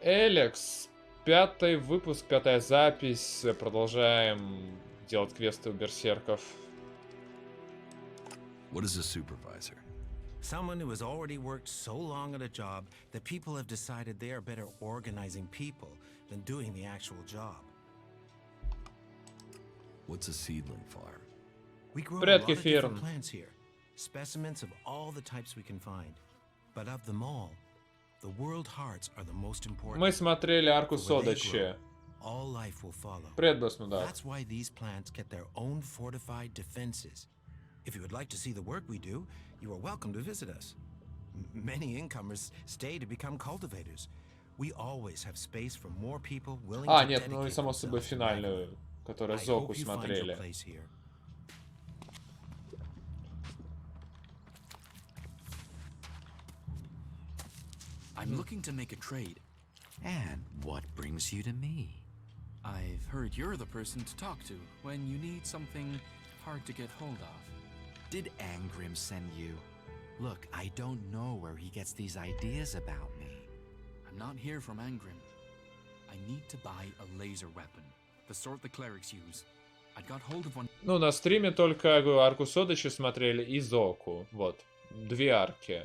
ELEX. 5-й выпуск, 5-я запись. Продолжаем делать квесты у берсерков. What is a supervisor? Someone who has already worked so long at a job that people have decided they are better organizing people than doing the actual job. What's a seedling farm? We grow a Привет, lot of Кефир. different plants here, specimens of all the types we can find. But of them all, the world hearts are the most important. Мы смотрели арку For where they Содачи. grow, all life will follow. Привет, Басмудар. That's why these plants get their own fortified defenses. If you would like to see the work we do, you are welcome to visit us. Many incomers stay to become cultivators. We always have space for more people willing to Нет, ну и dedicate само собой themselves to writing. финальную, которую I Зоку hope you find your смотрели. place here. I'm looking to make a trade. And what brings you to me? I've heard you're the person to talk to when you need something hard to get hold of. Did Angrim send you? Look, I don't know where he gets these ideas about me. I'm not here from Angrim. I need to buy a laser weapon, the sort the clerics use. I got hold of one. Ну, на стриме только, я говорю, арку Содачи смотрели и Зоку. Вот. 2 арки.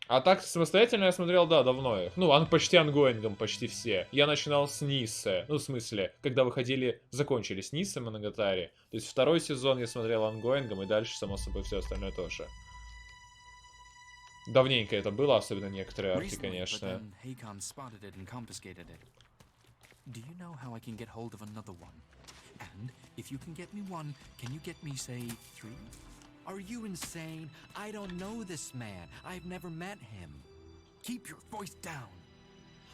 А так, самостоятельно я смотрел, да, давно их. Ну, почти ангоингом, почти все. Я начинал с Нисы. Ну, в смысле, когда выходили, закончились Нисы Моногатари. То есть 2-й сезон я смотрел ангоингом, и дальше, само собой, все остальное тоже. Давненько это было, особенно некоторые арки, Recently, but конечно. then Hakon spotted it and confiscated it. Do you know how I can get hold of another one? And if you can get me one, can you get me, say, 3? Are you insane? I don't know this man. I've never met him. Keep your voice down.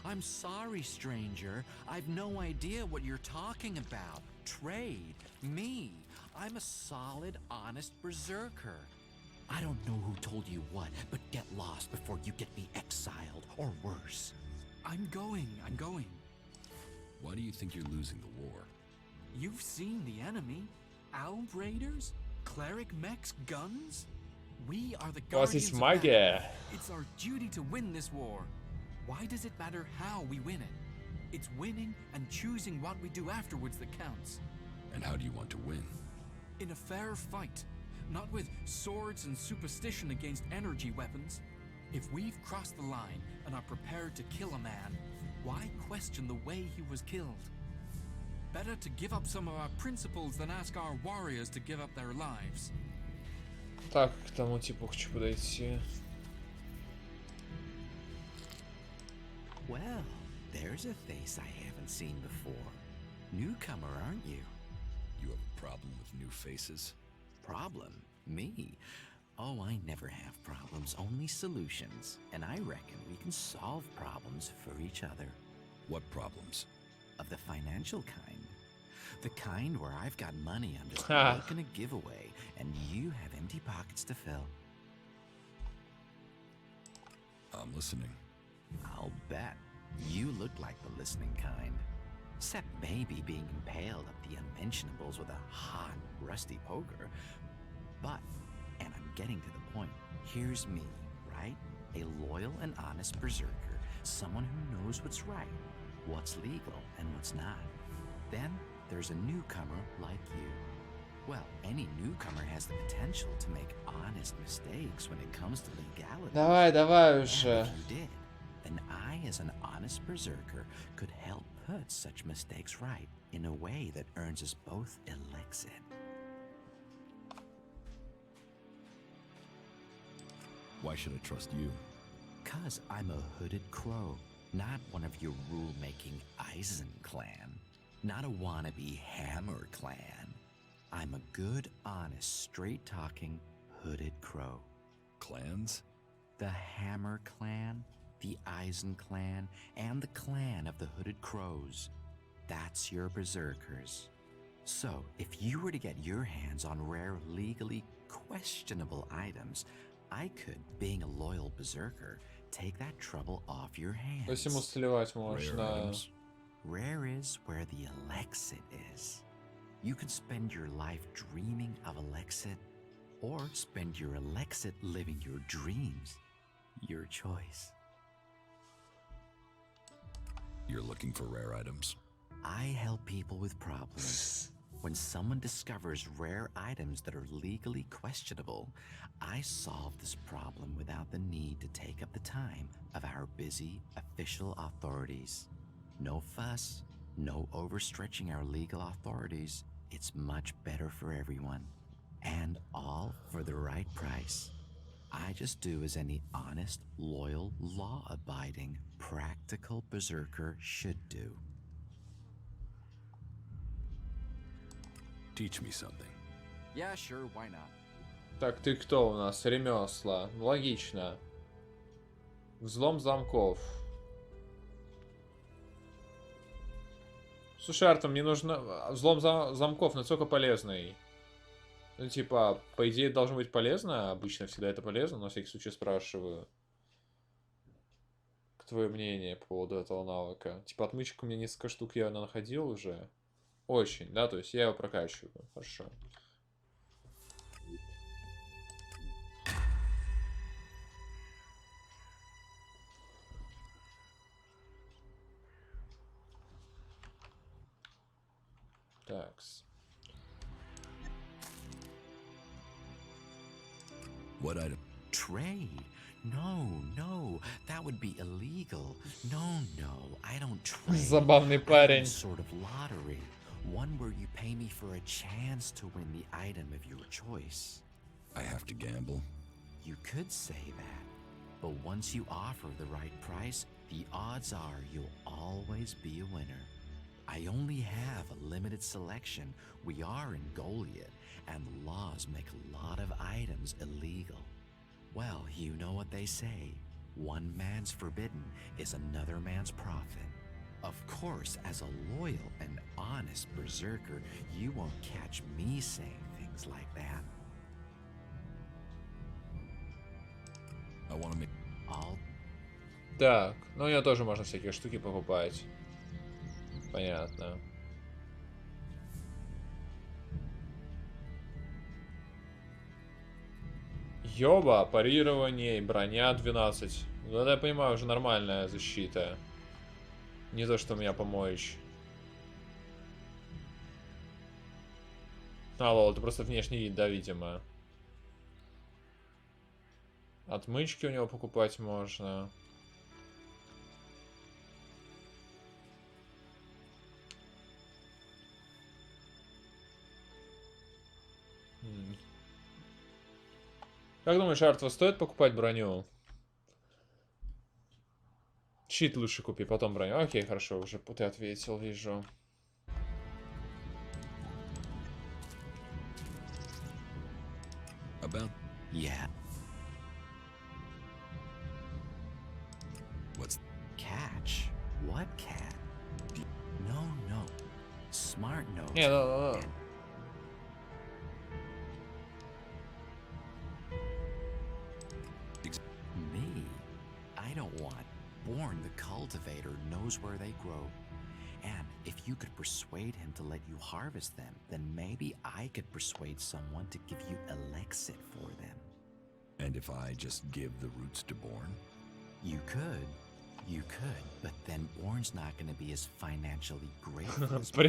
I'm sorry, stranger. I've no idea what you're talking about. Trade. Me. I'm a solid, honest berserker. I don't know who told you what, but get lost before you get me exiled, or worse. I'm going. Why do you think you're losing the war? You've seen the enemy. Alb raiders? Cleric mechs, guns? We are the У вас guardians есть of магия. that. It's our duty to win this war. Why does it matter how we win it? It's winning and choosing what we do afterwards that counts. And how do you want to win? In a fair fight, not with swords and superstition against energy weapons. If we've crossed the line and are prepared to kill a man, why question the way he was killed? Better to give up some of our principles than ask our warriors to give up their lives. Так, к тому типу хочу подойти. Well, there's a face I haven't seen before. Newcomer, aren't you? You have a problem with new faces? Problem? Me? Oh, I never have problems, only solutions. And I reckon we can solve problems for each other. What problems? Of the financial kind. The kind where I've got money I'm just Ah. looking to give away, and you have empty pockets to fill. I'm listening. I'll bet. You look like the listening kind. Except maybe being impaled up the unmentionables with a hot, rusty poker. But, and I'm getting to the point, here's me, right? A loyal and honest berserker. Someone who knows what's right, what's legal, and what's not. Then, there's a newcomer like you. Well, any newcomer has the potential to make honest mistakes when it comes to legality. Давай And уже. if you did, then I, as an honest berserker, could help put such mistakes right in a way that earns us both elixir. Why should I trust you? 'Cause I'm a hooded crow, not one of your rule-making Eisen clan, not a wannabe Hammer clan. I'm a good, honest, straight-talking hooded crow. Clans? The Hammer clan, the Eisen clan, and the clan of the Hooded Crows. That's your berserkers. So, if you were to get your hands on rare, legally questionable items, I could, being a loyal berserker, take that trouble off your hands. То есть ему сливать Rare можно. items? Rare is where the elixir is. You could spend your life dreaming of elixir, or spend your elixir living your dreams. Your choice. You're looking for rare items. I help people with problems. When someone discovers rare items that are legally questionable, I solve this problem without the need to take up the time of our busy official authorities. No fuss, no overstretching our legal authorities. It's much better for everyone. And all for the right price. I just do as any honest, loyal, law-abiding, practical berserker should do. Teach me something. Yeah, sure, why not? Так, ты кто у нас? Ремесла. Логично. Взлом замков. Слушай, Артем, мне нужно... Взлом замков насколько полезный? Ну, типа, по идее, должно быть полезно. Обычно всегда это полезно, но на всякий случай спрашиваю. Твое мнение по поводу этого навыка? Типа, отмычек у меня несколько штук я находил уже. Очень, да? То есть я его прокачиваю. Хорошо. Такс. What item? Trade? No, that would be illegal. No, I don't trade. Забавный I run парень. a sort of lottery, one where you pay me for a chance to win the item of your choice. I have to gamble. You could say that, but once you offer the right price, the odds are you'll always be a winner. I only have a limited selection. We are in Goliath, and laws make a lot of items illegal. Well, you know what they say. One man's forbidden is another man's profit. Of course, as a loyal and honest berserker, you won't catch me saying things like that. I want to make. All Так, ну у него тоже можно всякие штуки покупать. Понятно. Ёба, парирование и броня 12. Ну это я понимаю, уже нормальная защита. Не то, что меня помочь. А, лол, это просто внешний вид, да, видимо. Отмычки у него покупать можно. Как думаешь, Артва, стоит покупать броню? Щит лучше купи, потом броню. Окей, хорошо, уже ты ответил, вижу. About yeah, what's catch. What cat? No. Smart nose. Не, ну. Me? I don't want. Born the cultivator knows where they grow. And if you could persuade him to let you harvest them, then maybe I could persuade someone to give you ELEX for them. and if I just give the roots to Born? You could, but then Born's not going to be as financially grateful as me,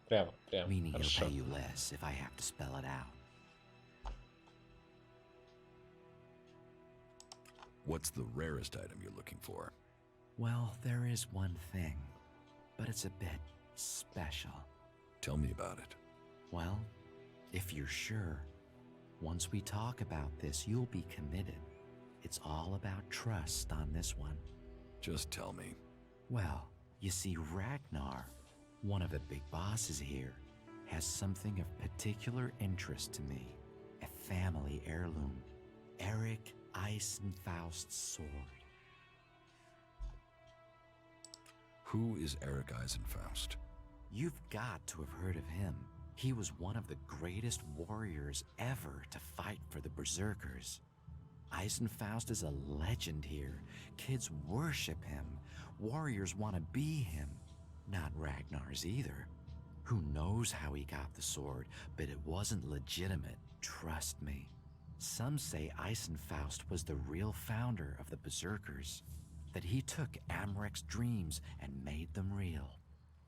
Прямо. meaning he'll Хорошо. pay you less if I have to spell it out. What's the rarest item you're looking for? Well, there is one thing, but it's a bit special. Tell me about it. Well, if you're sure, once we talk about this, you'll be committed. It's all about trust on this one. Just tell me. Well, you see, Ragnar, one of the big bosses here, has something of particular interest to me. A family heirloom. Eric Eisenfaust's sword. Who is Eric Eisenfaust? You've got to have heard of him. He was one of the greatest warriors ever to fight for the Berserkers. Eisenfaust is a legend here. Kids worship him. Warriors want to be him. Not Ragnar's either. Who knows how he got the sword, but it wasn't legitimate, trust me. Some say Eisenfaust was the real founder of the Berserkers. that he took Amrek's dreams and made them real.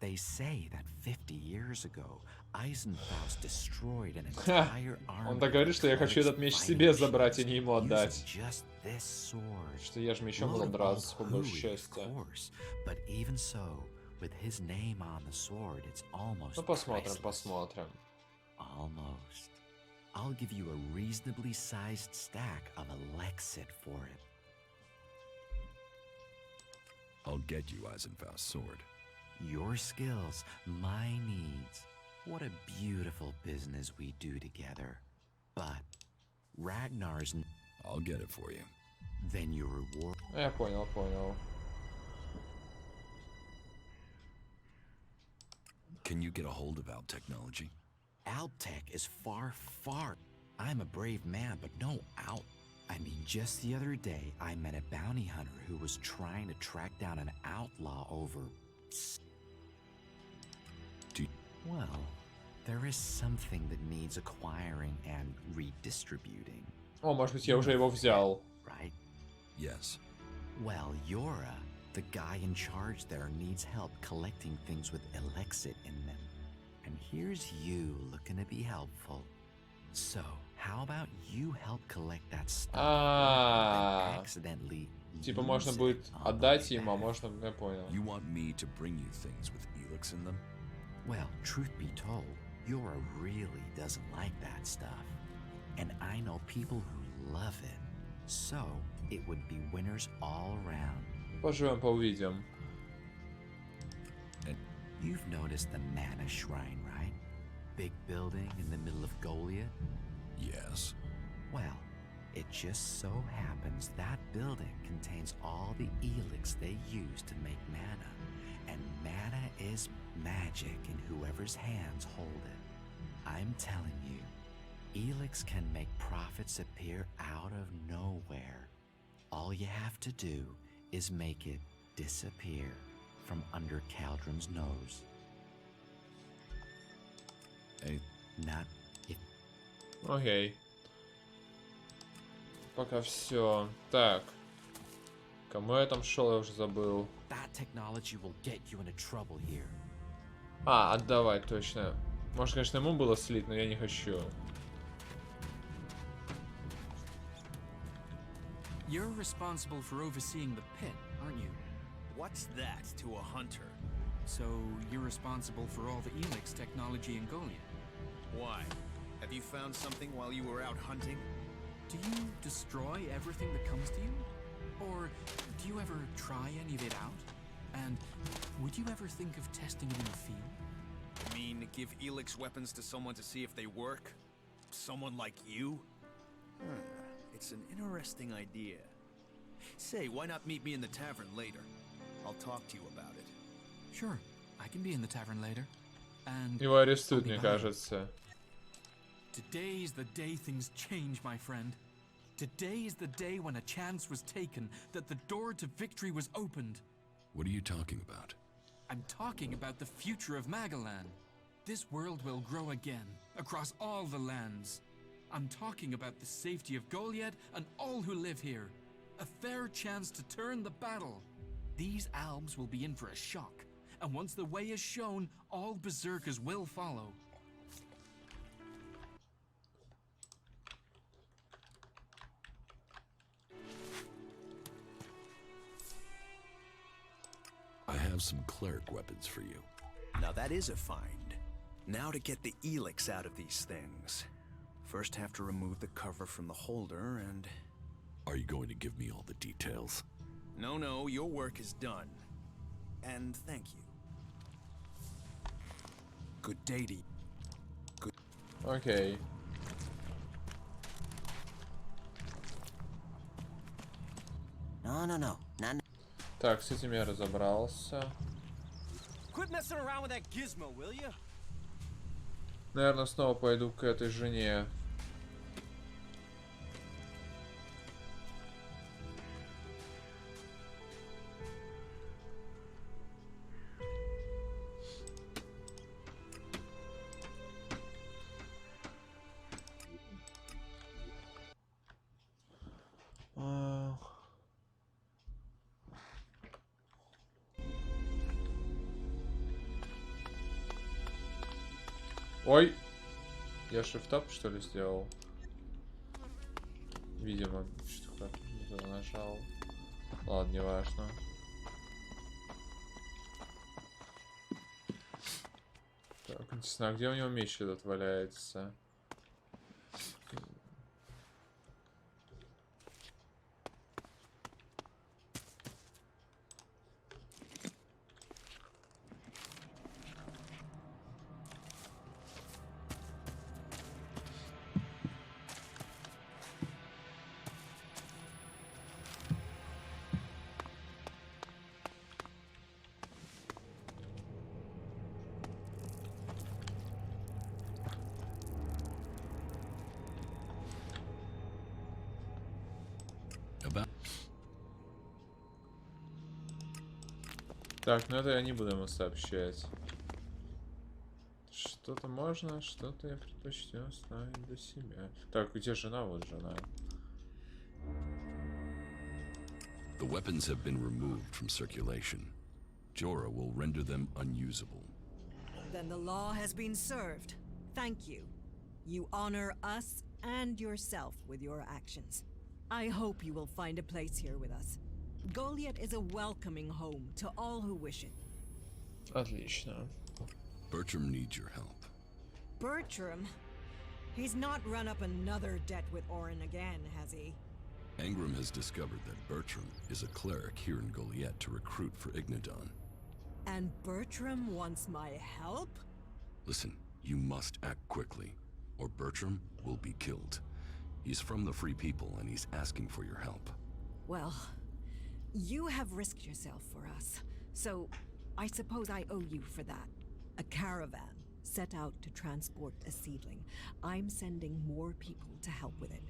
They say that 50 years ago, Eisenfaust destroyed an entire army. Он так говорит, что я хочу этот меч себе забрать и не ему отдать. Just this sword. Что я же мечом буду драться, по большей части. But even so, with his name on the sword, it's almost Ну посмотрим, priceless. посмотрим. Almost. I'll give you a reasonably sized stack of Elexit for it. I'll get you Eisenfaust's sword. Your skills, my needs. What a beautiful business we do together. But Ragnar's... I'll get it for you. Then your reward... Я понял, понял. Can you get a hold of Alp technology? Alptech is far, far... I'm a brave man, but no Alp. I mean, just the other day, I met a bounty hunter who was trying to track down an outlaw over... Well, there is something that needs acquiring and redistributing. О, может быть, я уже его взял. Right? Yes. Well, Yora, the guy in charge there, needs help collecting things with Elexit in them. And here's you looking to be helpful. So, how about you help collect that stuff? And accidentally Типа можно use будет it on отдать the way ему, а back. можно... Я понял. You want me to bring you things with ELEX in them? Well, truth be told, Yora really doesn't like that stuff. And I know people who love it. So, it would be winners all around. Поживем, поувидим. You've noticed the Mana Shrine, right? Big building in the middle of Goliath? Yes. Well, it just so happens that building contains all the ELEX they use to make mana. And mana is magic in whoever's hands hold it. I'm telling you, ELEX can make profits appear out of nowhere. All you have to do is make it disappear from under Caldrum's nose. Hey, Not if... Окей. Пока все. Так. Кому я там шел, я уже забыл. That technology will get you into trouble here. А, отдавать, точно. Может, конечно, ему было слить, но я не хочу. You're responsible for overseeing the pit, aren't you? What's that to a hunter? So you're responsible for all the ELEX technology in Goliath. Why? Have you found something while you were out hunting? Do you destroy everything that comes to you? Or do you ever try any of it out? And would you ever think of testing it in the field? You mean give ELEX weapons to someone to see if they work? Someone like you? It's an interesting idea. Say, why not meet me in the tavern later? I'll talk to you about it. Sure, I can be in the tavern later. And Его арестуют, I'll be мне back. кажется. Today's the day things change, my friend. Today is the day when a chance was taken, that the door to victory was opened. what are you talking about? I'm talking about the future of Magalan. This world will grow again, across all the lands. I'm talking about the safety of Goliath and all who live here. A fair chance to turn the battle. These albs will be in for a shock, and once the way is shown, all berserkers will follow. I have some cleric weapons for you. Now that is a find. Now to get the ELEX out of these things. First have to remove the cover from the holder and... Are you going to give me all the details? No, your work is done. And thank you. Good day to you. Окей. No. Так, с этим я разобрался. Quit messing around with that gizmo, will you? Наверное, снова пойду к этой жене. Ой! Я шифтап, что ли, сделал? Видимо, что-то нажал. Ладно, не важно. Так, интересно, а где у него меч этот валяется? About Так, ну это я не буду ему сообщать. Что-то можно, что-то я предпочту оставить для себя. Так, где жена? Вот жена. the weapons have been removed from circulation. Jorah will render them unusable. Then the law has been served. Thank you. You honor us and yourself with your actions. I hope you will find a place here with us. Goliath is a welcoming home to all who wish it. Отлично. Bertram needs your help. Bertram? He's not run up another debt with Orin again, has he? Angram has discovered that Bertram is a cleric here in Goliath to recruit for Ignadon. And Bertram wants my help? Listen, you must act quickly, or Bertram will be killed. He's from the Free People, and he's asking for your help. Well, you have risked yourself for us, so I suppose I owe you for that. A caravan set out to transport a seedling. I'm sending more people to help with it.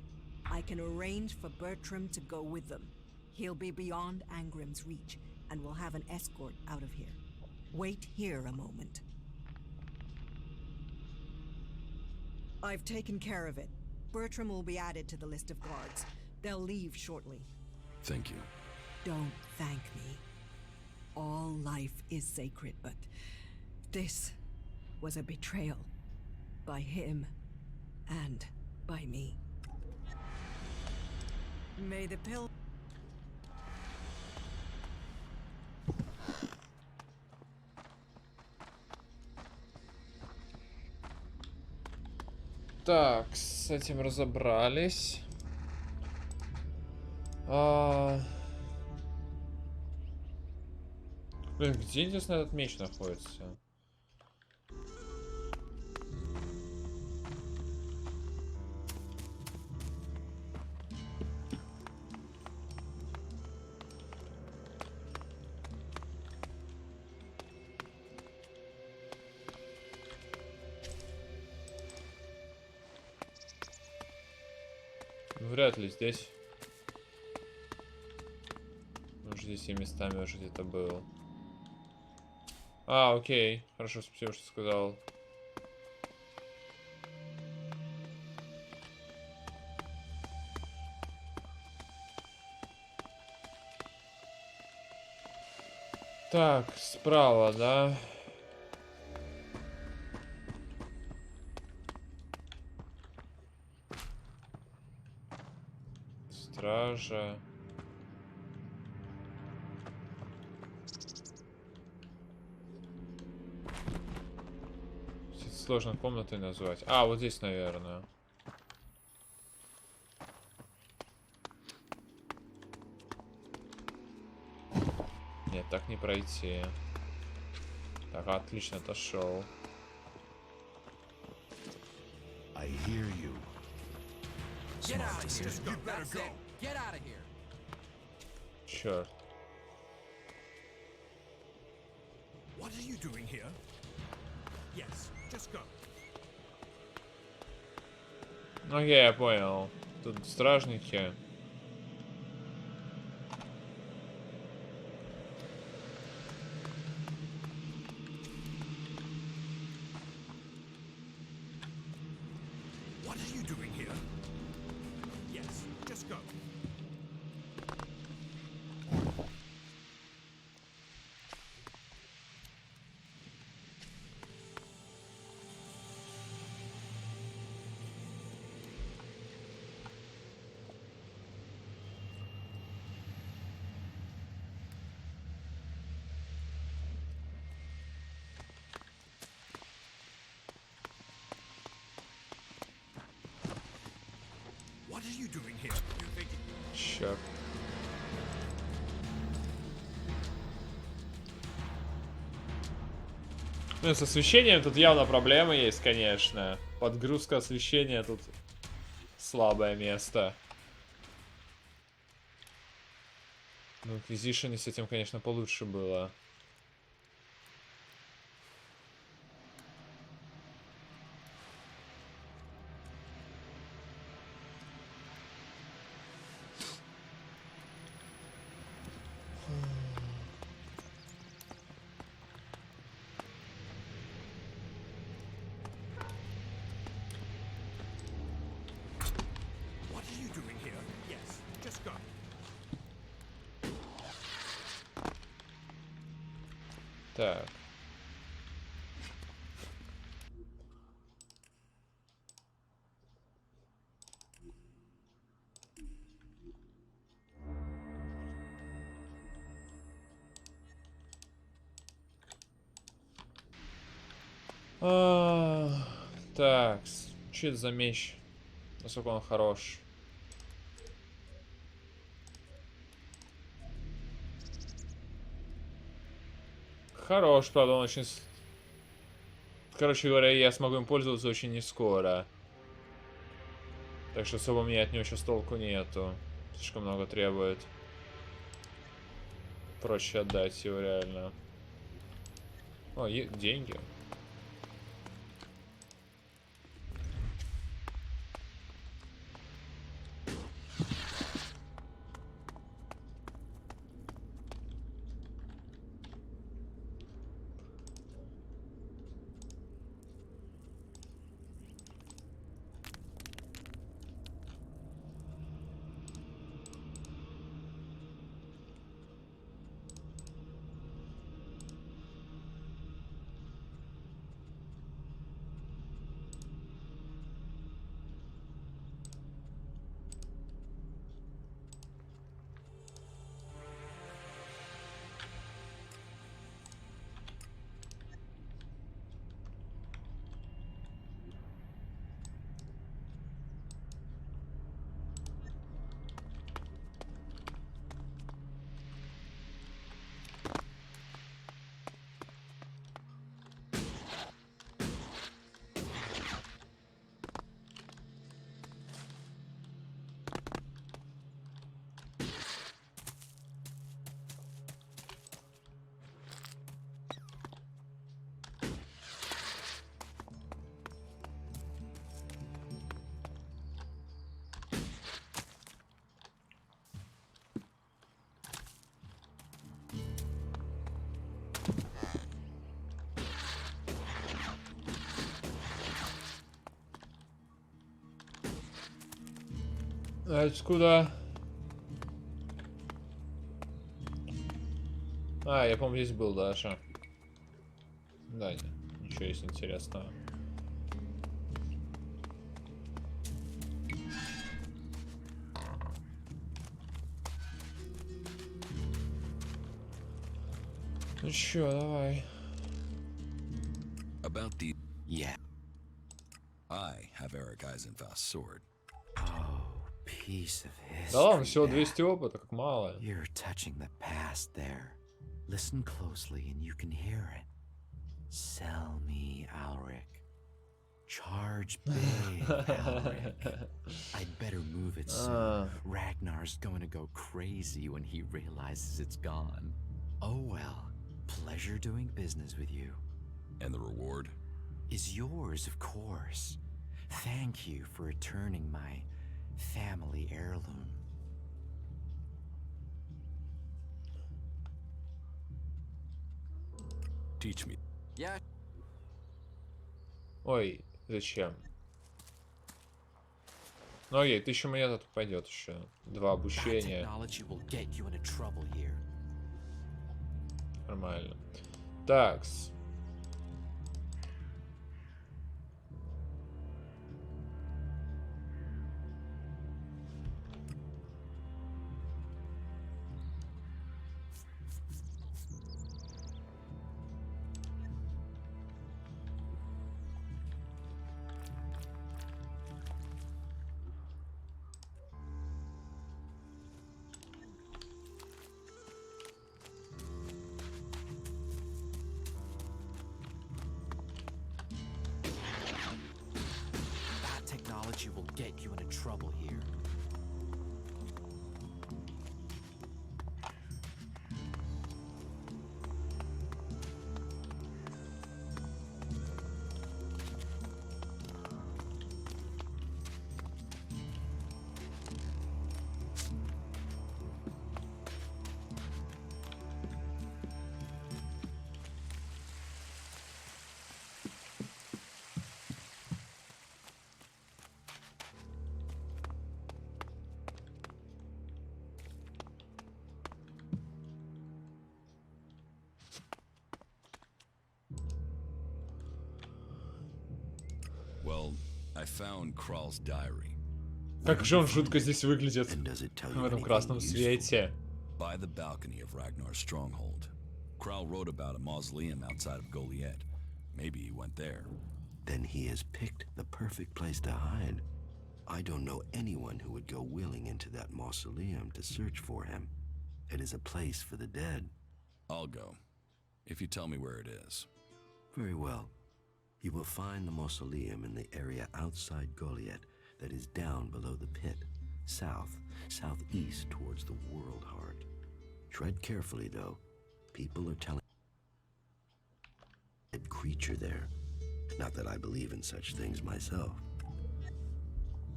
I can arrange for Bertram to go with them. He'll be beyond Angram's reach, and we'll have an escort out of here. Wait here a moment. I've taken care of it. Bertram will be added to the list of guards. They'll leave shortly. Thank you. Don't thank me. All life is sacred, but this was a betrayal. By him and by me. May the pill... Так, с этим разобрались. Блин, где, интересно, этот меч находится? Вряд ли здесь. Может, здесь и местами уже где-то был. А, окей. Хорошо, спасибо, что сказал. Так, справа, да? Стража. Сложно комнатой назвать. А, вот здесь, наверное. Нет, так не пройти. Так, отлично, отошел. I hear you. Get out of here. You better go. Get out of here. Черт. What are you doing here? Yes, just go. Окей, я понял. Тут стражники. What are you doing here? Yes, just go. you doing here? You think... Черт. Ну, с освещением тут явно проблемы есть, конечно. Подгрузка освещения тут слабое место. Ну, в Inquisition с этим, конечно, получше было. What are you doing here? Yes, just go. Так. Так, что это за меч? Насколько он хорош? Хорош, правда, он очень... Короче говоря, я смогу им пользоваться очень не скоро. Так что особо мне от него сейчас толку нету. Слишком много требует. Проще отдать его реально. О, деньги. А это куда? А, я помню, здесь был даже. Да, ничего есть интересного. Ну чё, давай. About the... Yeah. I have Eric Eisenfaust's sword. Oh, piece of history. Да ладно, всего that. 200 опыта, как мало. You're touching the past there. Listen closely and you can hear it. Sell me, Alric. Charge big, Alric. I'd better move it soon. Ragnar's going to go crazy when he realizes it's gone. Oh well. Pleasure doing business with you. And the reward? Is yours, of course. Thank you for returning my family heirloom. Teach me. Yeah. Ой, зачем? Ну окей, 1000 монет тут пойдет еще. 2 обучения. Technology will get you into trouble here. Нормально. Такс. get you into trouble here. Well, I found Kral's diary. Как же он жутко здесь выглядит And does it tell в you этом anything красном useful? свете. By the balcony of Ragnar's stronghold. Kral wrote about a mausoleum outside of Goliath. Maybe he went there. Then he has picked the perfect place to hide. I don't know anyone who would go willing into that mausoleum to search for him. It is a place for the dead. I'll go, if you tell me where it is. Very well. You will find the mausoleum in the area outside Goliath that is down below the pit, southeast towards the world heart. Tread carefully, though. People are telling a creature there. Not that I believe in such things myself.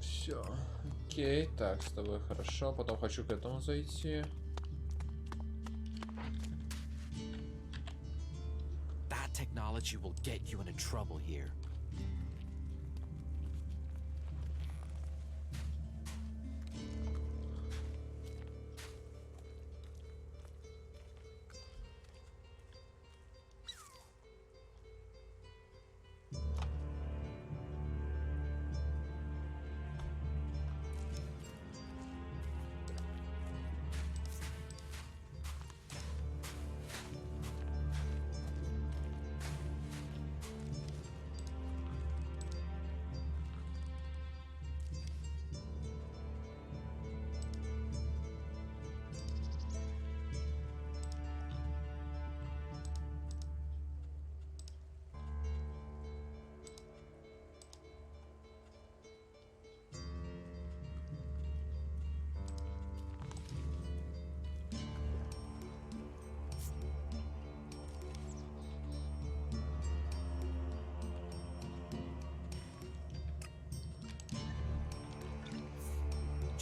Все. Окей, так, с тобой хорошо. Потом хочу к этому зайти. That technology will get you into trouble here.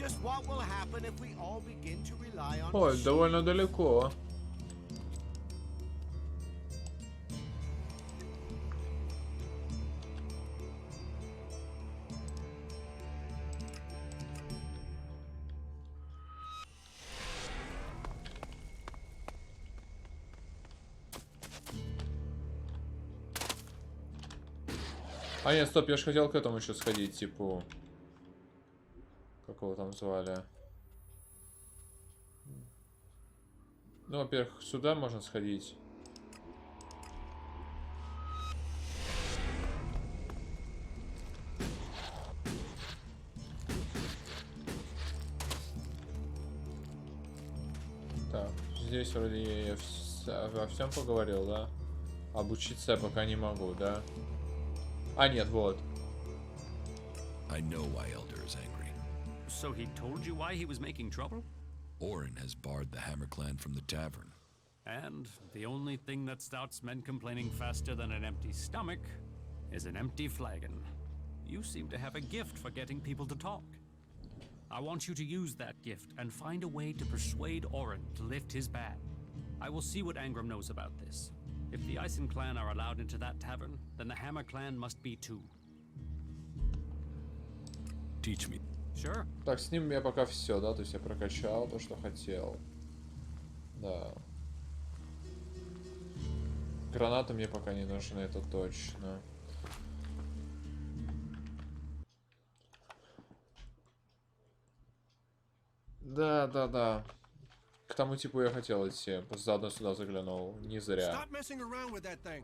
Just what will happen if we all begin to rely on Ой, довольно далеко. А нет, стоп, я же хотел к этому еще сходить, типа... Как его там звали? Ну, во-первых, сюда можно сходить. Так, здесь вроде я во всем поговорил, да? Обучиться я пока не могу, да? А, нет, вот. I know why Elder is angry. So he told you why he was making trouble? Orin has barred the Hammer Clan from the tavern. And the only thing that starts men complaining faster than an empty stomach is an empty flagon. You seem to have a gift for getting people to talk. I want you to use that gift and find a way to persuade Orin to lift his ban. I will see what Angram knows about this. If the Ison clan are allowed into that tavern, then the Hammer clan must be too. Teach me. Sure. Так, с ним я пока все, да? То есть я прокачал то, что хотел. Да. Гранаты мне пока не нужны, это точно. Да, да, да. К тому типу я хотел идти. Заодно сюда заглянул. Не зря. Stop messing around with that thing.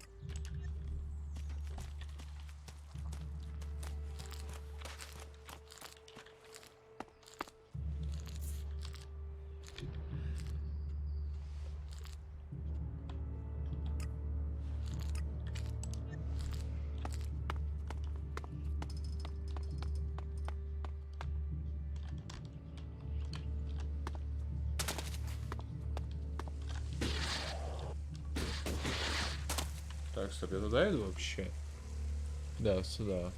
Так, стоп, я туда иду вообще? Да, сюда.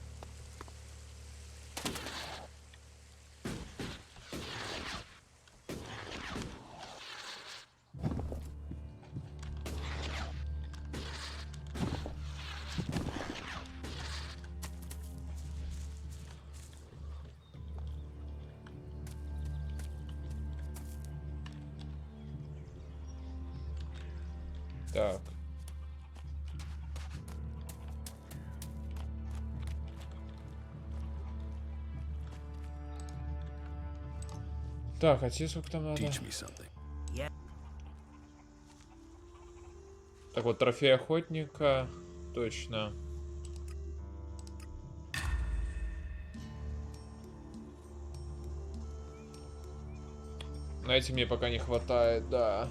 Так. Так, а тебе сколько там надо? Teach me something. Так вот, трофей охотника. Точно. На эти мне пока не хватает, да.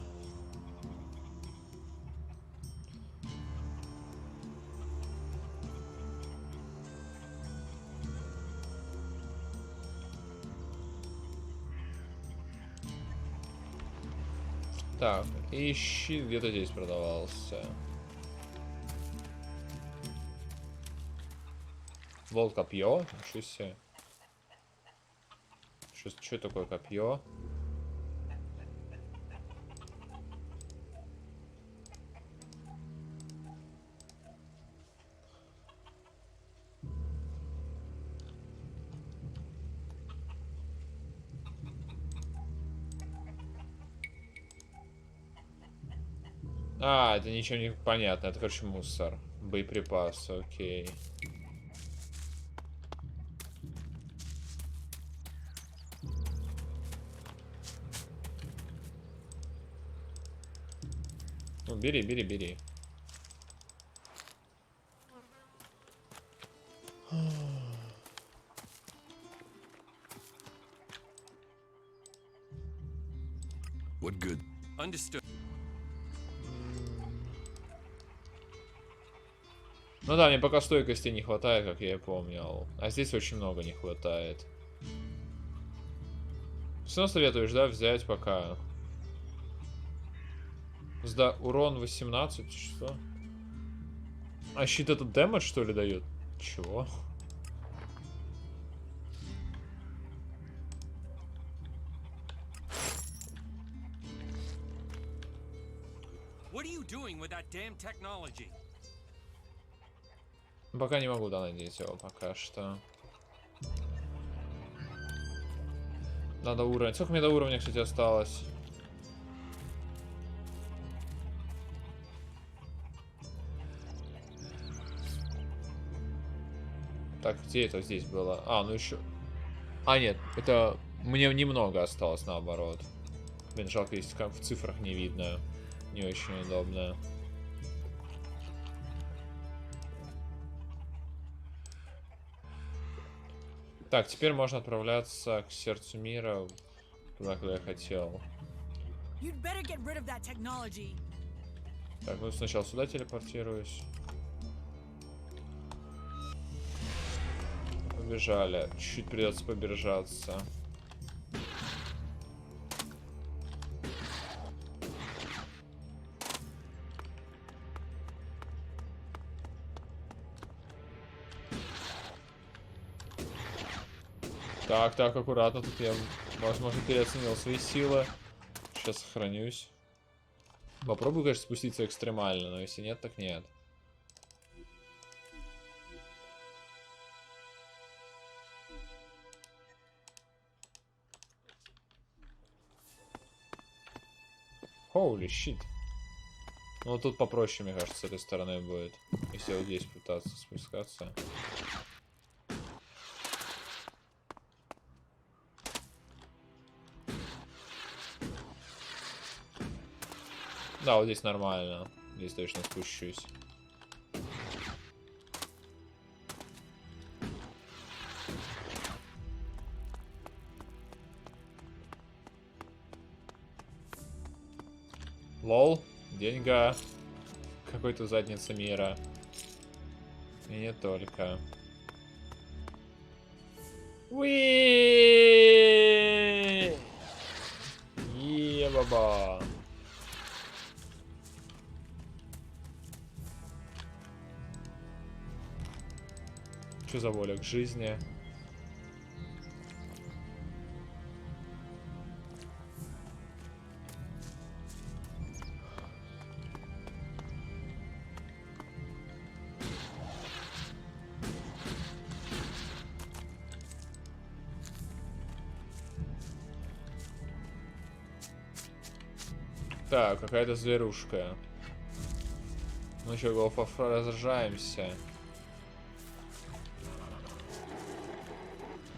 Так, и щит где-то здесь продавался. Волк копье. Ничего себе. Что такое копье? А, это ничего не понятно. Это, короче, мусор. Боеприпасы, окей. Ну, бери, бери, бери. What good? Understood. Ну да, мне пока стойкости не хватает, как я и помнил. А здесь очень много не хватает. Все равно советуешь, да, взять пока. Урон 18, что? А щит этот дэмэдж, что ли, дает? Чего? What are you doing with that damn technology? Пока не могу, да, надеть его пока что. Надо уровень. Сколько мне до уровня, кстати, осталось? Так, где это здесь было? А, ну еще. А, нет, это мне немного осталось, наоборот. Блин, жалко, если в цифрах не видно. Не очень удобно. Так, теперь можно отправляться к сердцу мира, туда, куда я хотел. Так, ну сначала сюда телепортируюсь. Побежали. Чуть-чуть придется побежаться. Так, так, аккуратно. Тут я, возможно, переоценил свои силы. Сейчас сохранюсь. Попробую, конечно, спуститься экстремально, но если нет, так нет. Holy shit. Ну, тут попроще, мне кажется, с этой стороны будет. Если вот здесь пытаться спускаться. Да, вот здесь нормально. Здесь точно спущусь. Лол, деньга. Какой-то задница мира. И не только. Уи! Е-баба. Что за воля к жизни? Так, какая-то зверушка. Ну что, голов, разражаемся.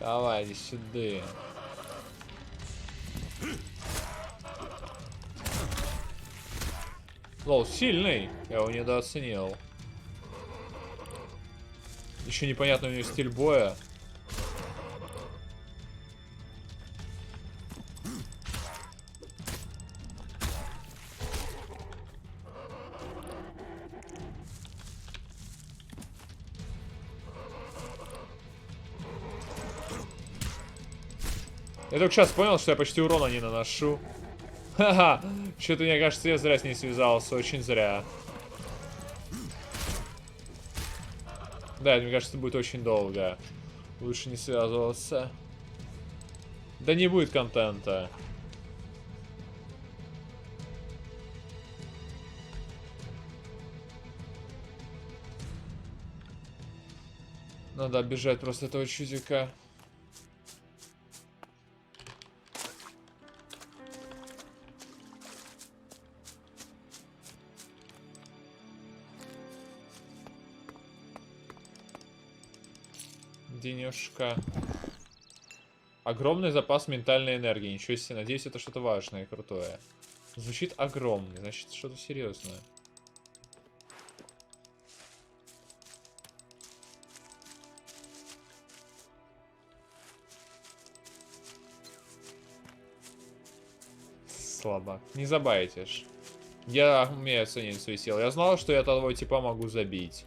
Давай, иди сюда. Лол, сильный. Я его недооценил. Еще непонятно у него стиль боя. Я только сейчас понял, что я почти урона не наношу. Ха-ха. Что-то, мне кажется, я зря с ней связался. Очень зря. Да, мне кажется, это будет очень долго. Лучше не связываться. Да не будет контента. Надо оббежать просто этого чудика. Денежка. Огромный запас ментальной энергии. Ничего себе. Надеюсь, это что-то важное и крутое. Звучит огромный. Значит, что-то серьезное. Слабо. Не забайтишь. Я умею оценить свои силы. Я знал, что я того типа могу забить.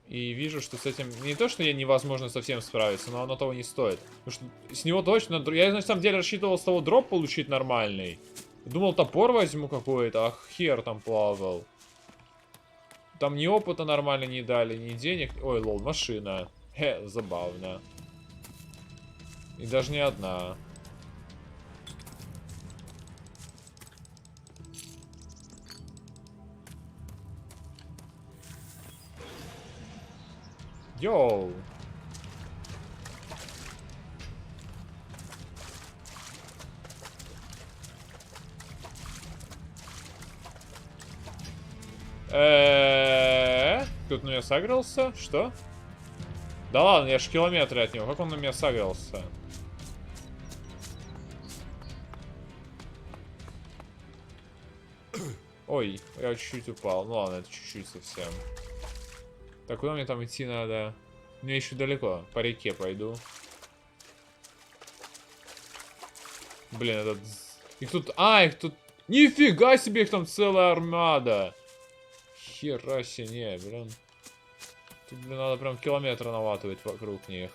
И вижу, что с этим... Не то, что я невозможно совсем справиться, но оно того не стоит. Потому что с него точно... Я, на самом деле, рассчитывал с того дроп получить нормальный. Думал, топор возьму какой-то, а хер там плавал. Там ни опыта нормально не дали, ни денег. Ой, лол, машина. Хе, забавно. И даже не одна. Йоу. Тут на меня сагрился? Что? Да ладно, я ж километры от него. Как он на меня сагрился? Ой, я чуть-чуть упал. Ну ладно, это чуть-чуть совсем. Так, куда мне там идти надо? Мне еще далеко. По реке пойду. Блин, этот... Их тут... А, их тут... Нифига себе, их там целая армада. Хера себе, не, блин. Тут, блин, надо прям километр наватывать вокруг них.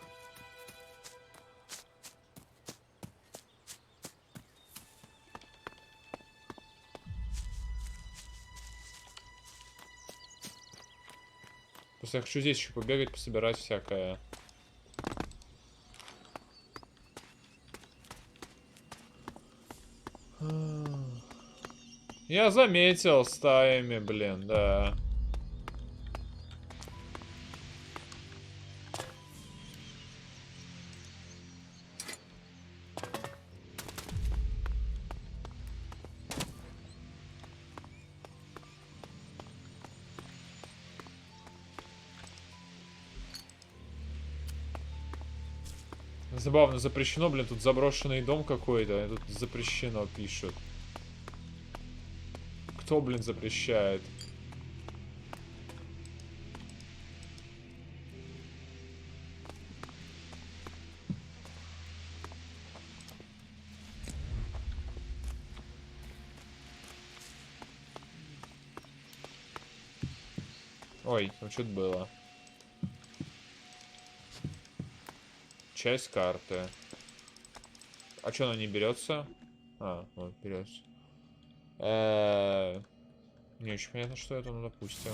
Просто я хочу здесь еще побегать, пособирать всякое. Я заметил стаями, блин, да. Забавно, запрещено, блин, тут заброшенный дом какой-то. Тут запрещено пишут. Кто, блин, запрещает? Ой, там что-то было. Часть карты. А что она не берется? А, вот, берется. Не очень понятно, что это, ну, допустим.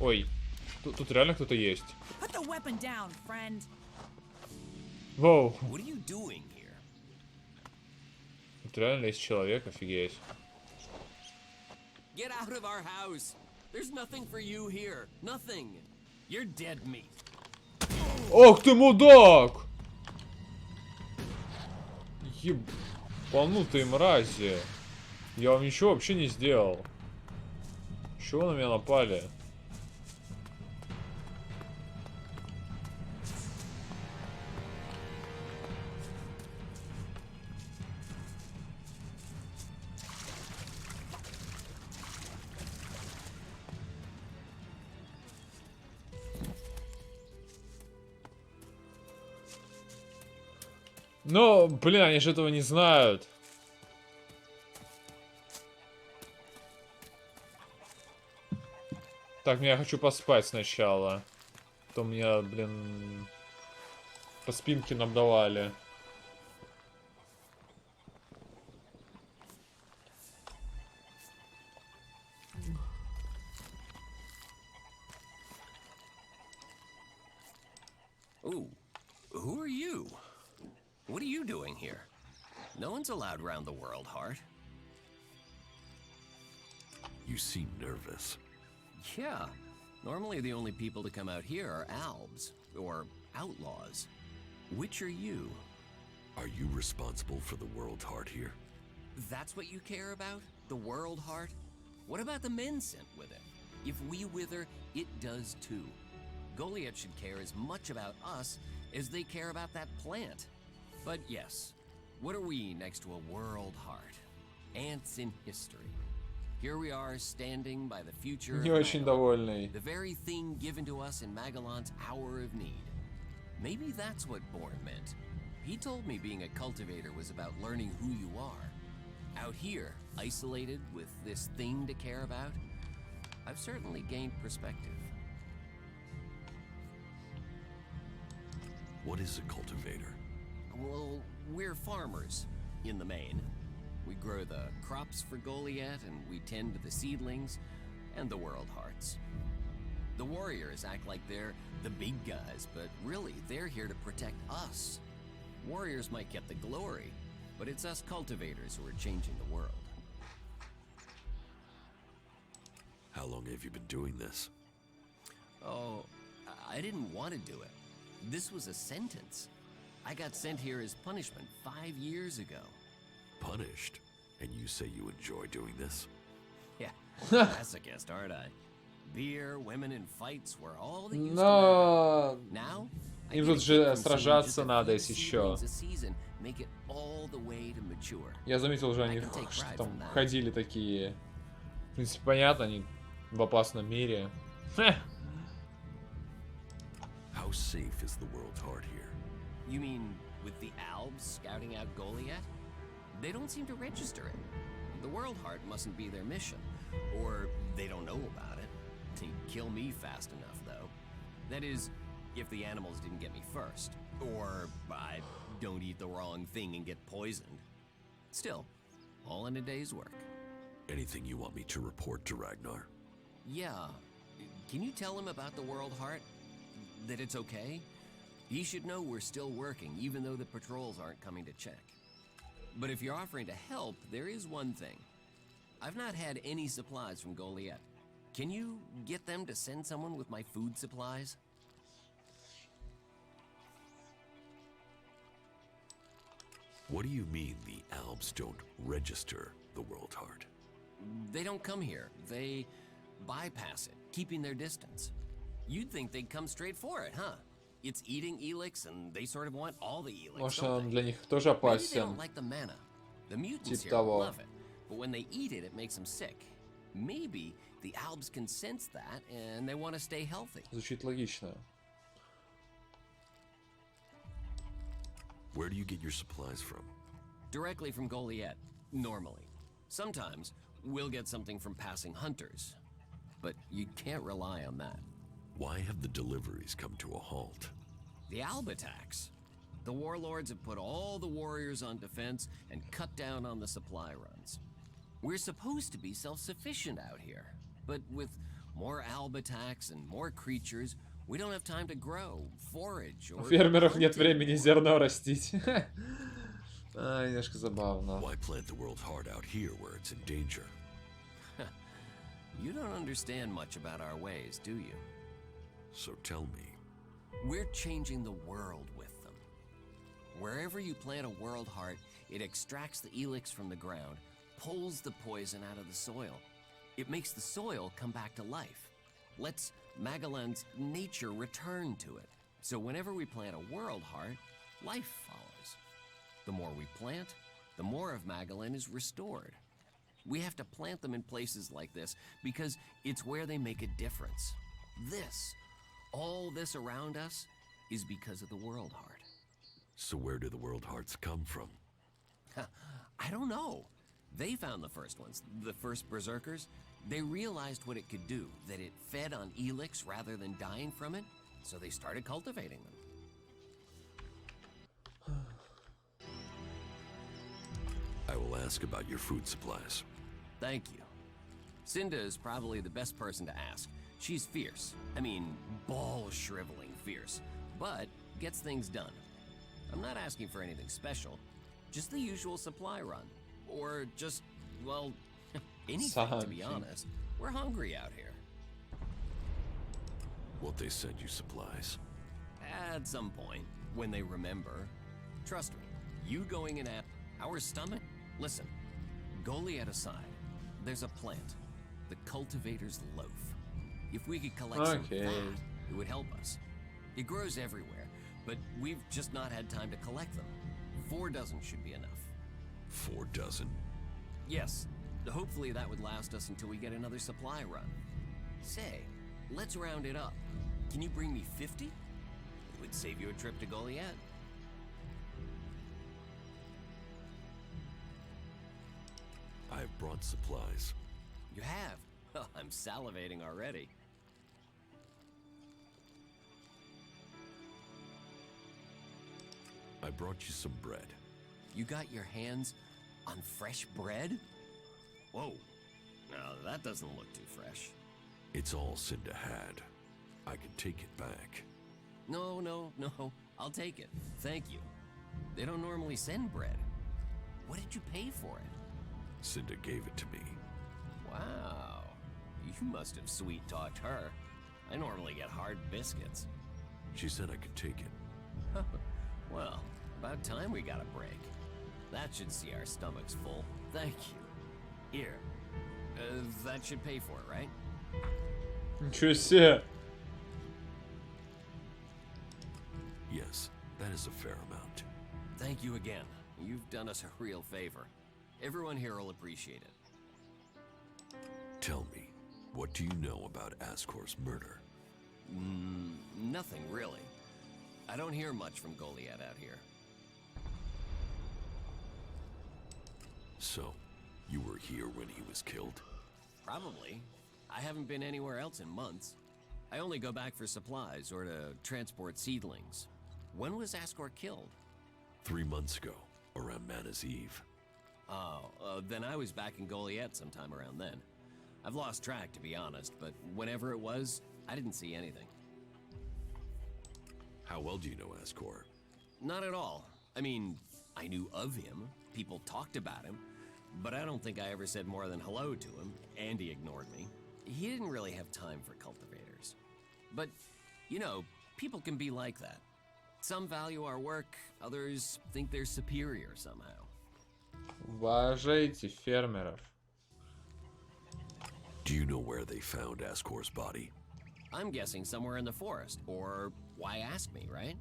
Ой, тут реально кто-то есть. Put the weapon down, friend. Воу. What are you doing here? Тут реально есть человек, офигеть. Get out of our house. There's nothing for you here. Nothing. You're dead meat. Ох ты мудак! Ебанутые мрази. Я вам ничего вообще не сделал. Чего на меня напали? Но, блин, они же этого не знают. Так, я хочу поспать сначала. А то меня, блин, по спинке надавали. Ooh, who are you? What are you doing here? No one's allowed round the world, Hart. You seem nervous. Yeah, normally the only people to come out here are albs, or outlaws. Which are you? Are you responsible for the world heart here? That's what you care about? The world heart? What about the men sent with it? If we wither, it does too. Goliath should care as much about us as they care about that plant. But yes, what are we next to a world heart? Ants in history. Here we are standing by the future Не of очень Magellan, довольный. the very thing given to us in Magellan's hour of need. Maybe that's what Bourne meant. He told me being a cultivator was about learning who you are. Out here, isolated with this thing to care about, I've certainly gained perspective. What is a cultivator? Well, we're farmers, in the main. We grow the crops for Goliath, and we tend to the seedlings and the world hearts. The warriors act like they're the big guys, but really, they're here to protect us. Warriors might get the glory, but it's us cultivators who are changing the world. How long have you been doing this? Oh, I didn't want to do it. This was a sentence. I got sent here as punishment 5 years ago. Punished? And you say you enjoy doing this? Yeah, masochist, aren't I? Beer, women, and fights were all that used to Но... matter. Now, I Им get a тут gift же from someone сражаться just to надо, feed если the чё. seedlings a season, make it all the way to mature. Я заметил уже, они I can take что pride там from that. ходили такие. В принципе, понятно, они в опасном мире. Хе. How safe is the world heart here? You mean with the Albs scouting out Goliath? They don't seem to register it. The World Heart mustn't be their mission. Or they don't know about it. They'd kill me fast enough, though. That is, if the animals didn't get me first. Or I don't eat the wrong thing and get poisoned. Still, all in a day's work. Anything you want me to report to Ragnar? Yeah. Can you tell him about the World Heart? That it's okay? He should know we're still working, even though the patrols aren't coming to check. But if you're offering to help, there is one thing. I've not had any supplies from Goliath. Can you get them to send someone with my food supplies? What do you mean the Albs don't register the world heart? They don't come here. They bypass it, keeping their distance. You'd think they'd come straight for it, huh? It's eating ELEX, and they sort of want all the ELEX, Может, don't он they? для них тоже Maybe they опасен. don't like the mana. The mutants Типа here того. love it, but when they eat it, it makes them sick. Maybe the Albs can sense that, and they want to stay healthy. Звучит логично. Where do you get your supplies from? Directly from Goliath, normally. Sometimes we'll get something from passing hunters, but you can't rely on that. Why have the deliveries come to a halt? The Alb attacks. The warlords have put all the warriors on defense and cut down on the supply runs. We're supposed to be self-sufficient out here, but with More alb attacks and more creatures. We don't have time to grow, forage, У or... фермеров нет времени зерно растить. Немножко забавно. Why plant the world's heart out here where it's in danger? You don't understand much about our ways, do you? So tell me. We're changing the world with them. Wherever you plant a world heart, it extracts the ELEX from the ground, pulls the poison out of the soil. It makes the soil come back to life. Lets Magellan's nature return to it. So whenever we plant a world heart, life follows. The more we plant, the more of Magellan is restored. We have to plant them in places like this because it's where they make a difference. All this around us, is because of the world heart. So where do the world hearts come from? I don't know. They found the first ones, the first berserkers. They realized what it could do, that it fed on ELEX rather than dying from it, so they started cultivating them. I will ask about your food supplies. Thank you. Cinda is probably the best person to ask. She's fierce. I mean, ball-shriveling fierce. But gets things done. I'm not asking for anything special. Just the usual supply run. Or just, well, anything, to be honest. We're hungry out here. Won't they send you supplies? At some point, when they remember. Trust me, you going in at our stomach? Listen, Goliath aside, there's a plant. The cultivator's loaf. If we could collect some of that, it would help us. It grows everywhere, but we've just not had time to collect them. 4 dozen should be enough. 4 dozen? Yes. Hopefully that would last us until we get another supply run. Say, let's round it up. Can you bring me 50? It would save you a trip to Goliath. I have brought supplies. You have? Oh, I'm salivating already. I brought you some bread. You got your hands on fresh bread? Whoa. Now, that doesn't look too fresh. It's all Cinda had. I can take it back. No. I'll take it. Thank you. They don't normally send bread. What did you pay for it? Cinda gave it to me. Wow. You must have sweet-talked her. I normally get hard biscuits. She said I could take it. Well, about time we got a break. That should see our stomachs full. Thank you. Here. That should pay for it, right? Ничего себе. Yes, that is a fair amount. Thank you again. You've done us a real favor. Everyone here will appreciate it. Tell me, what do you know about Ascor's murder? Nothing, really. I don't hear much from Goliath out here. So, you were here when he was killed? Probably. I haven't been anywhere else in months. I only go back for supplies or to transport seedlings. When was Ascor killed? 3 months ago, around Mana's Eve. Oh, then I was back in Goliath sometime around then. I've lost track, to be honest, but whenever it was, I didn't see anything. How well do you know Ascor? Not at all. I mean, I knew of him, people talked about him, but I don't think I ever said more than hello to him, and he ignored me. He didn't really have time for cultivators. But, you know, people can be like that. Some value our work, others think they're superior somehow. Уважайте фермеров. Do you know where they found Ascor's body? I'm guessing somewhere in the forest, or why ask me, right?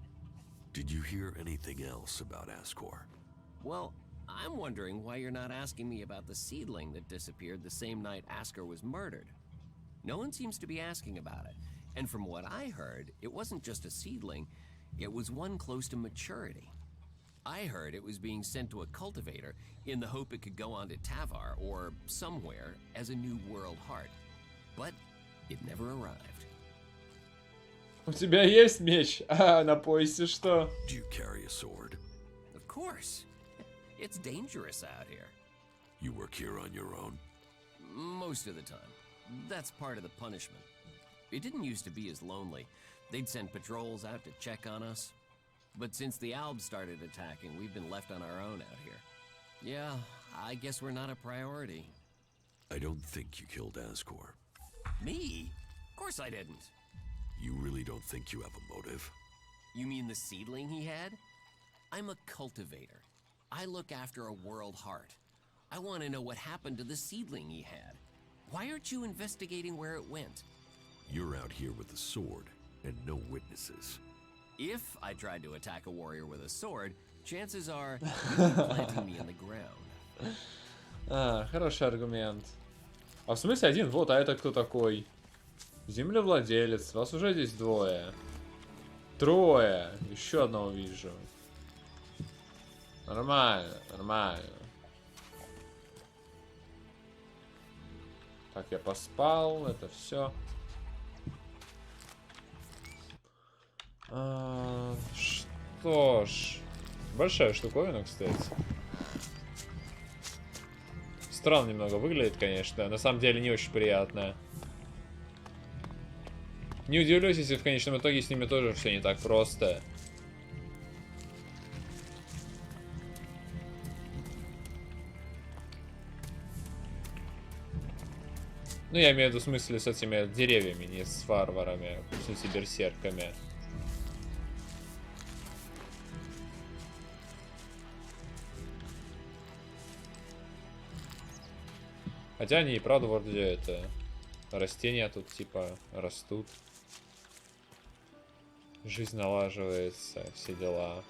Did you hear anything else about Ascor? Well, I'm wondering why you're not asking me about the seedling that disappeared the same night Ascor was murdered. No one seems to be asking about it, and from what I heard, it wasn't just a seedling, it was one close to maturity. I heard it was being sent to a cultivator in the hope it could go on to Tavar or somewhere as a new world heart. But it never arrived. У тебя есть меч? А на поясе что? Do you carry a sword? Of course. It's dangerous out here. You work here on your own? Most of the time. that's part of the punishment. It didn't used to be as lonely. They'd send patrols out to check on us. But since the Albs started attacking, we've been left on our own out here. Yeah, I guess we're not a priority. I don't think you killed Ascor. Me? Of course I didn't. You really don't think you have a motive? You mean the seedling he had? I'm a cultivator. I look after a world heart. I want to know what happened to the seedling he had. Why aren't you investigating where it went? You're out here with a sword and no witnesses. If I tried to attack a warrior with a sword, chances are you'd be planting me in the ground. Хороший аргумент. А в смысле один? Вот, а это кто такой? Землевладелец. Вас уже здесь двое. Трое. Еще одного вижу. Нормально, нормально. Так, я поспал. Это все. Что ж. Большая штуковина, кстати. Странно немного выглядит, конечно. На самом деле не очень приятно. Не удивлюсь, если в конечном итоге с ними тоже все не так просто. Ну, я имею в виду в смысле с этими деревьями, не с варварами, в смысле берсерками. Хотя они и правда вроде это... Растения тут типа растут. Жизнь налаживается, все дела.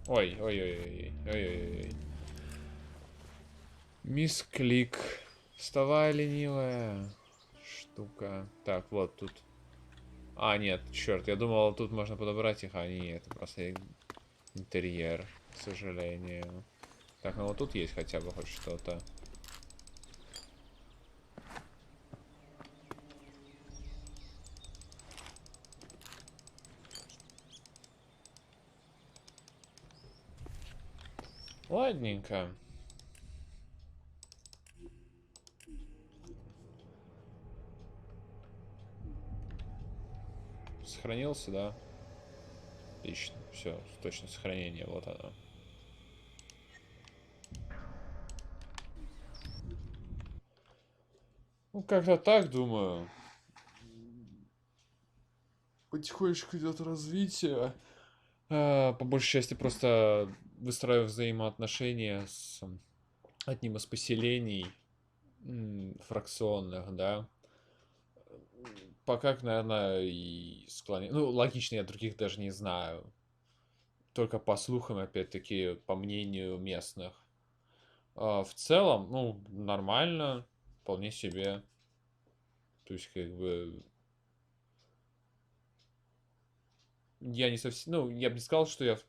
Ой, ой-ой-ой, ой-ой-ой. Мисс Клик. Вставай, ленивая штука. Так, вот тут. А, нет, черт, я думал, тут можно подобрать их, а нет, это просто интерьер, к сожалению. Так, ну вот тут есть хотя бы хоть что-то. Ладненько. Сохранился, да? Отлично. Все, точно сохранение. Вот оно. Ну, как-то так, думаю. Потихонечку идет развитие. По большей части просто выстраиваю взаимоотношения с одним из поселений фракционных, да. Пока, наверное, и склоняюсь. Ну, логично, я других даже не знаю. Только по слухам, опять-таки, по мнению местных. В целом, ну, нормально. Вполне себе. То есть, как бы... Я не совсем... Ну, я бы не сказал, что я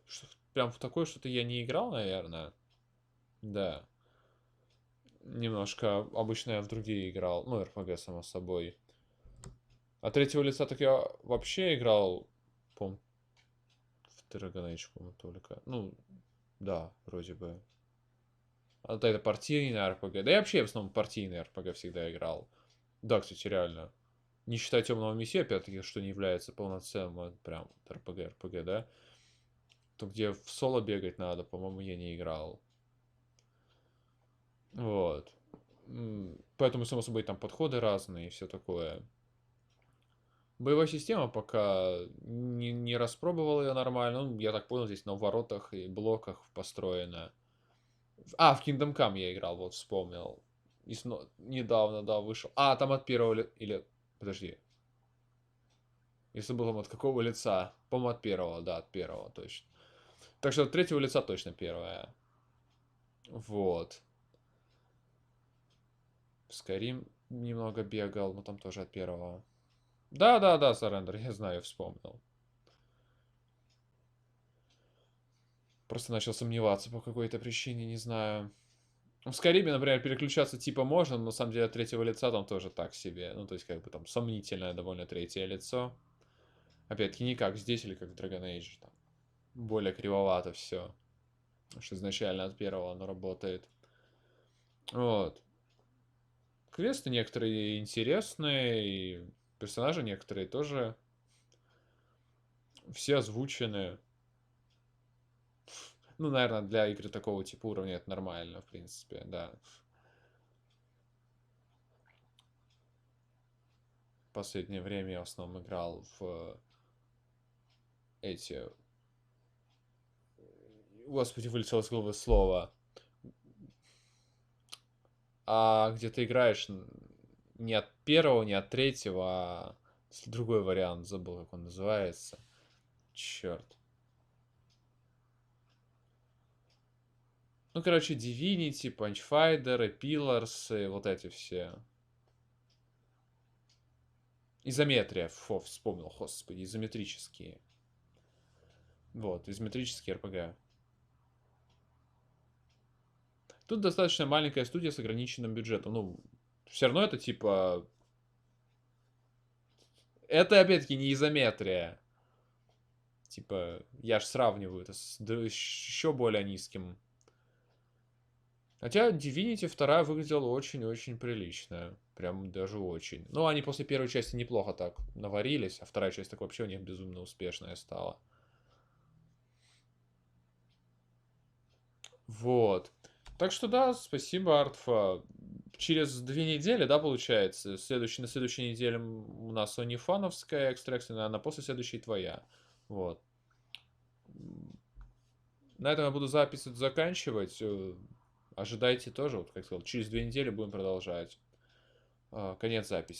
прям в такое что-то я не играл, наверное. Да. Немножко. Обычно я в другие играл. Ну, РПГ, само собой. А третьего лица так я вообще играл, по-моему, в Dragon Age, по-моему, только. Ну, да, вроде бы. А это партийный РПГ. Да я вообще в основном партийный РПГ всегда играл. Да, кстати, реально. Не считая темного мессии, опять-таки, что не является полноценным прям РПГ, да. То, где в соло бегать надо, по-моему, я не играл. Вот. Поэтому, само собой, там подходы разные и все такое. Боевая система пока не распробовал ее нормально. Ну, я так понял, здесь на воротах и блоках построено. А, в Kingdom Come я играл, вот вспомнил. Недавно, да, вышел. А, там от первого или... Подожди. Если был от какого лица? По-моему, от первого, да, от первого, точно. Так что от третьего лица точно первое. Вот. В Skyrim немного бегал, но там тоже от первого. Да, Surrender, я знаю, вспомнил. Просто начал сомневаться по какой-то причине, не знаю. В Скайриме, например, переключаться типа можно, но на самом деле от третьего лица там тоже так себе. Ну, то есть, как бы там сомнительное довольно третье лицо. Опять-таки, не как здесь или как в Dragon Age. Там более кривовато все. Потому что изначально от первого оно работает. Вот. Квесты некоторые интересные, и персонажи некоторые тоже все озвучены. Ну, наверное, для игры такого типа уровня это нормально, в принципе, да. В последнее время я в основном играл в эти... Господи, вылетело из головы слово. А где ты играешь не от первого, не от третьего, а другой вариант, забыл, как он называется. Черт. Ну, короче, Divinity, Punchfinder, Pillars, вот эти все. Изометрия, вспомнил, господи, изометрические. Вот, изометрические РПГ. Тут достаточно маленькая студия с ограниченным бюджетом. Ну, все равно это типа... Это, опять-таки, не изометрия. Типа, я ж сравниваю это с еще более низким. Хотя Divinity 2 выглядела очень-очень прилично. Прям даже очень. Ну, они после первой части неплохо так наварились, а вторая часть так вообще у них безумно успешная стала. Вот. Так что да, спасибо, Артфа. Через 2 недели, да, получается? На следующей неделе у нас Онифановская экстракция, а после следующей твоя. Вот. На этом я буду запись заканчивать. Ожидайте тоже, вот как сказал, через 2 недели будем продолжать. Конец записи.